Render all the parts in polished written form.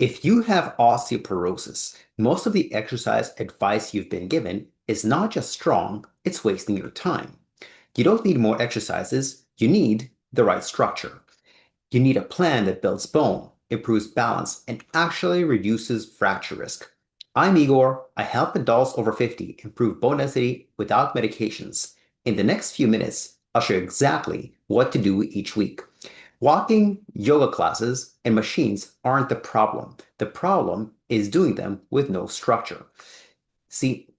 If you have osteoporosis, most of the exercise advice you've been given is not just strong, it's wasting your time. You don't need more exercises, you need the right structure. You need a plan that builds bone, improves balance, and actually reduces fracture risk. I'm Igor. I help adults over 50 improve bone density without medications. In the next few minutes, I'll show you exactly what to do each week. Walking, yoga classes, and machines aren't the problem. The problem is doing them with no structure. See,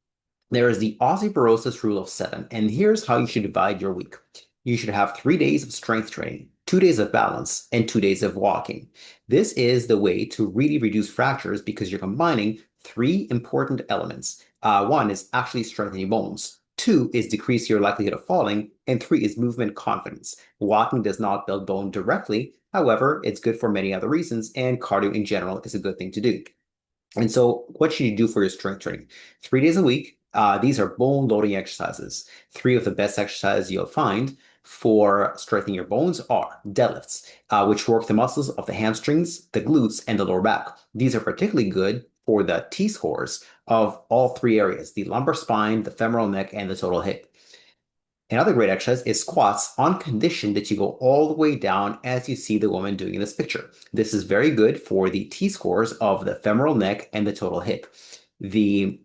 there is the osteoporosis rule of seven, and here's how you should divide your week. You should have 3 days of strength training, 2 days of balance, and 2 days of walking. This is the way to really reduce fractures because you're combining three important elements. One is actually strengthening bones. Two is decrease your likelihood of falling. And three is movement confidence. Walking does not build bone directly. However, it's good for many other reasons, and cardio in general is a good thing to do. And so, what should you do for your strength training? 3 days a week. These are bone loading exercises. Three of the best exercises you'll find for strengthening your bones are deadlifts, which work the muscles of the hamstrings, the glutes, and the lower back. These are particularly good for the T scores of all three areas, the lumbar spine, the femoral neck, and the total hip. Another great exercise is squats on condition that you go all the way down as you see the woman doing in this picture. This is very good for the T-scores of the femoral neck and the total hip. The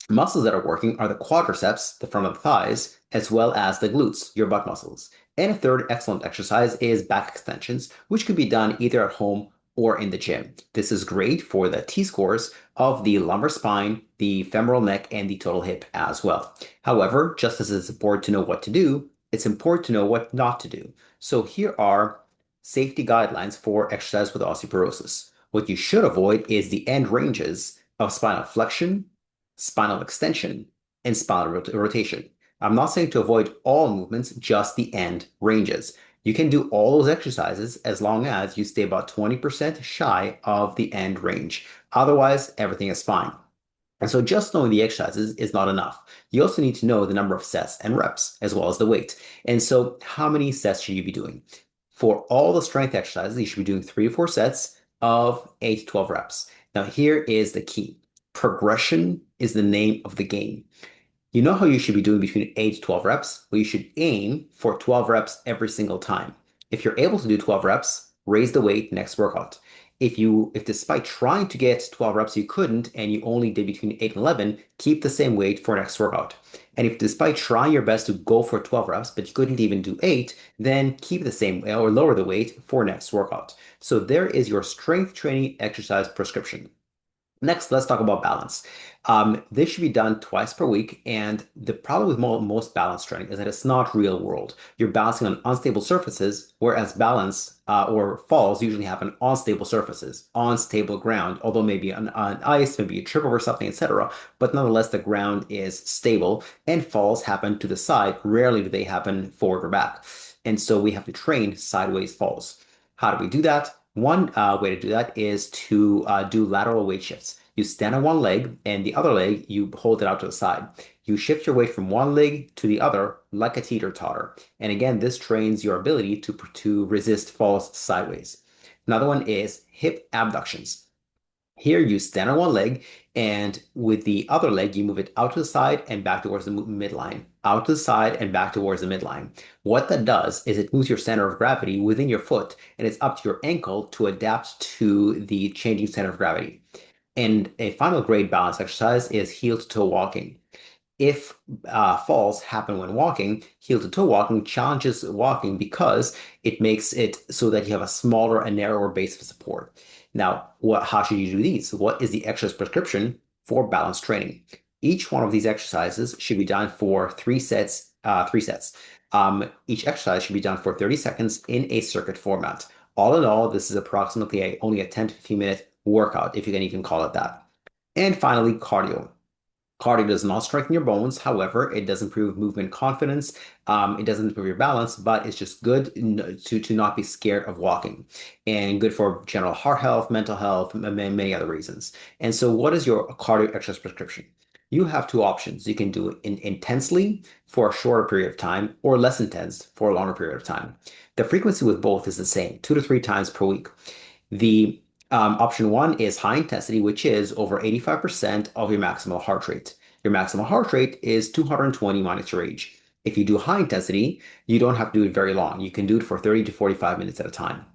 muscles that are working are the quadriceps, the front of the thighs, as well as the glutes, your butt muscles. And a third excellent exercise is back extensions, which can be done either at home or in the gym. This is great for the T-scores of the lumbar spine, the femoral neck, and the total hip as well. However, just as it's important to know what to do, it's important to know what not to do. So here are safety guidelines for exercise with osteoporosis. What you should avoid is the end ranges of spinal flexion, spinal extension, and spinal rotation. I'm not saying to avoid all movements, just the end ranges. You can do all those exercises as long as you stay about 20% shy of the end range. Otherwise, everything is fine. And so just knowing the exercises is not enough. You also need to know the number of sets and reps, as well as the weight. And so how many sets should you be doing? For all the strength exercises, you should be doing 3 to 4 sets of 8 to 12 reps. Now, here is the key. Progression is the name of the game. You know how you should be doing between 8 to 12 reps? Well, you should aim for 12 reps every single time. If you're able to do 12 reps, raise the weight next workout. If despite trying to get 12 reps you couldn't and you only did between 8 and 11, keep the same weight for next workout. And if despite trying your best to go for 12 reps, but you couldn't even do 8, then keep the same or lower the weight for next workout. So there is your strength training exercise prescription. Next, let's talk about balance. This should be done twice per week, and the problem with most balance training is that it's not real world. You're balancing on unstable surfaces, whereas balance or falls usually happen on stable surfaces, on stable ground, although maybe on ice, maybe you trip over something, etc. But nonetheless, the ground is stable, and falls happen to the side. Rarely do they happen forward or back. And so we have to train sideways falls. How do we do that? One way to do that is to do lateral weight shifts. You stand on one leg and the other leg, you hold it out to the side. You shift your weight from one leg to the other like a teeter-totter. And again, this trains your ability to resist falls sideways. Another one is hip abductions. Here you stand on one leg, and with the other leg, you move it out to the side and back towards the midline, out to the side and back towards the midline. What that does is it moves your center of gravity within your foot, and it's up to your ankle to adapt to the changing center of gravity. And a final grade balance exercise is heel to toe walking. If falls happen when walking, heel to toe walking challenges walking because it makes it so that you have a smaller and narrower base of support. Now, how should you do these? What is the exercise prescription for balance training? Each one of these exercises should be done for 3 sets. Each exercise should be done for 30 seconds in a circuit format. All in all, this is approximately only a 10 to 15 minute workout, if you can even call it that. And finally, cardio. Cardio does not strengthen your bones. However, it does improve movement confidence. It doesn't improve your balance, but it's just good to not be scared of walking and good for general heart health, mental health, many other reasons. And so what is your cardio exercise prescription? You have two options. You can do it intensely for a shorter period of time or less intense for a longer period of time. The frequency with both is the same, 2 to 3 times per week. The Option one is high intensity, which is over 85% of your maximal heart rate. Your maximal heart rate is 220 minus your age. If you do high intensity, you don't have to do it very long. You can do it for 30 to 45 minutes at a time.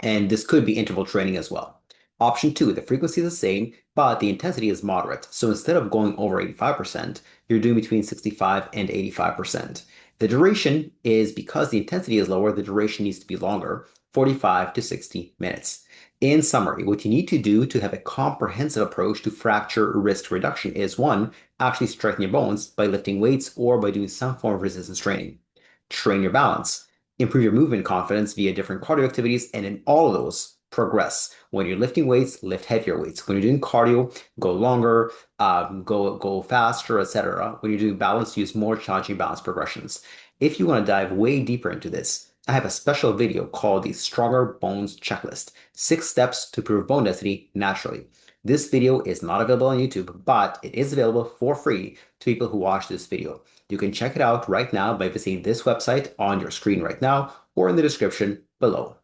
And this could be interval training as well. Option two, the frequency is the same, but the intensity is moderate. So instead of going over 85%, you're doing between 65 and 85%. The duration is because the intensity is lower, the duration needs to be longer, 45 to 60 minutes. In summary, what you need to do to have a comprehensive approach to fracture risk reduction is one, actually strengthen your bones by lifting weights or by doing some form of resistance training. Train your balance, improve your movement confidence via different cardio activities, and in all of those, progress. When you're lifting weights, lift heavier weights. When you're doing cardio, go longer, go faster, etc. When you're doing balance, use more challenging balance progressions. If you want to dive way deeper into this, I have a special video called the Stronger Bones Checklist, 6 steps to improve bone density naturally. This video is not available on YouTube, but it is available for free to people who watch this video. You can check it out right now by visiting this website on your screen right now or in the description below.